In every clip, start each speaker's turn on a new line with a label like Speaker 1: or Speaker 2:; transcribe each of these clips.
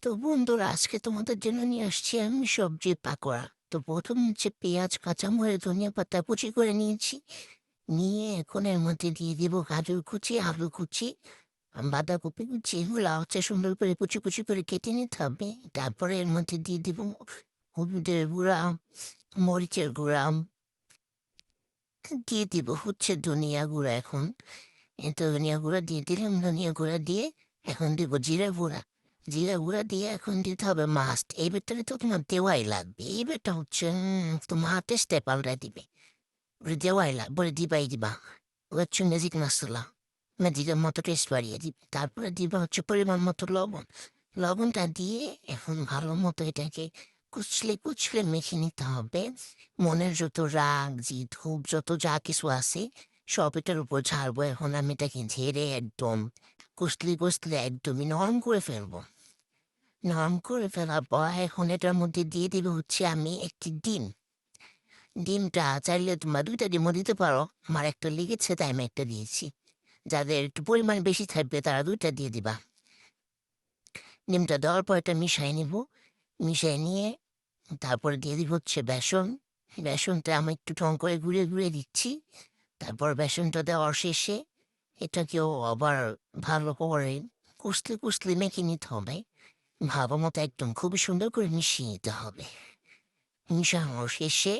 Speaker 1: তো বন্ধুরা আজকে তোমাদের জন্য নিয়ে আসছি আমি সবজি পাকোড়া। তো প্রথম হচ্ছে পেঁয়াজ, কাঁচামরিচ, ধনিয়া পাতা কুচি করে নিয়েছি। নিয়ে এখন এর মধ্যে দিয়ে দিব গাজর কুচি, আলু কুচি, বাঁধাকপি কুচি, এগুলো হচ্ছে সুন্দর করে কুচি কুচি করে কেটে নিতে হবে। তারপরে এর মধ্যে দিয়ে দিব হলুদের গুঁড়া, মরিচের গুঁড়া, দিয়ে দিব হচ্ছে ধনিয়া গুঁড়া। এখন এই তো ধনিয়া গুঁড়া দিয়ে দিলাম, ধনিয়া গুঁড়া দিয়ে এখন দিব জিরা গুঁড়া। জিরা গুঁড়া দিয়ে এখন দিতে হবে মাছ। এই বেটারে তো তোমার দেওয়াই লাগবে, এই বেটা হচ্ছে তোমার টেস্টে পাল্টাই দিবে। ওরে দেওয়াই লাগবে, বলে দিবাই দিবা। ও হচ্ছে ম্যাজিক মশলা, ম্যাজিকের মতো টেস্ট বাড়িয়ে দিবে। তারপরে দিবা হচ্ছে পরিমাণ মতো লবণ। লবণটা দিয়ে এখন ভালো মতো এটাকে কুচলে কুচলে মেখে নিতে হবে। মনের যত রাগ, জিদ, ক্ষোভ, যত যা কিছু আছে সব এটার উপর ছাড়বো। এখন আমি এটাকে ঝেড়ে একদম কুচলে কুচলে একদমই নরম করে ফেলবো। নরম করে ফেলার পর এখন এটার মধ্যে দিয়ে দিবে হচ্ছে আমি একটি ডিম। ডিমটা চাইলে তোমরা ২টা ডিমও দিতে পারো। আমার একটা লেগেছে তাই আমি একটা দিয়েছি। যাদের একটু পরিমাণ বেশি থাকবে তারা ২টা দিয়ে দিবা। ডিমটা দেওয়ার পর এটা মিশিয়ে নিব। মিশিয়ে নিয়ে তারপরে দিয়ে দিব হচ্ছে বেসন। বেসনটা আমি একটু ঠং করে ঘুরিয়ে ঘুরিয়ে দিচ্ছি। তারপর বেসনটা দেওয়ার শেষে এটাকেও আবার ভালো করে কষলে কষলে মেখে নিতে হবে। ভালো মতো একদম খুবই সুন্দর করে মিশিয়ে নিতে হবে। মিশানোর শেষে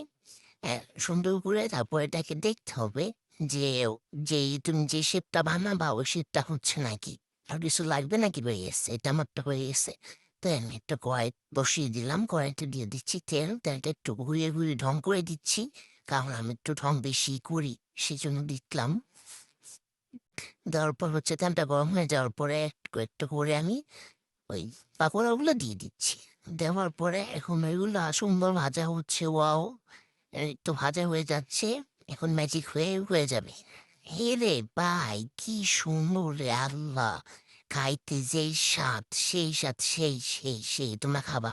Speaker 1: সুন্দর করে তারপর এটাকে দেখতে হবে যে তুমি যে শেপটা বানাবা ওই শেপটা হচ্ছে নাকি, আর কিছু লাগবে নাকি, হয়ে গেছে। এটা আমারটা হয়ে গেছে। তো আমি একটা কড়াই বসিয়ে দিলাম, কড়াইতে দিয়ে দিচ্ছি তেল। তেলটা একটু ঘুরিয়ে ঘুরিয়ে ঢং করে দিচ্ছি, কারণ আমি একটু ঢং বেশি করি সেজন্য দিলাম। দেওয়ার পর হচ্ছে তেলটা গরম হয়ে যাওয়ার পরে একটু একটু করে আমি ওই পাকোড়াগুলো দিয়ে দিচ্ছি। দেওয়ার পরে এখন ওইগুলো সুন্দর ভাজা হচ্ছে। ওয়াও, এই তো ভাজা হয়ে যাচ্ছে। এখন ম্যাজিক হয়ে হয়ে যাবে। হে রে ভাই, কি সুন্দর রে আল্লাহ! খাইতে যেই স্বাদ, সেই স্বাদ, সেই সেই সেই তোমরা খাবা।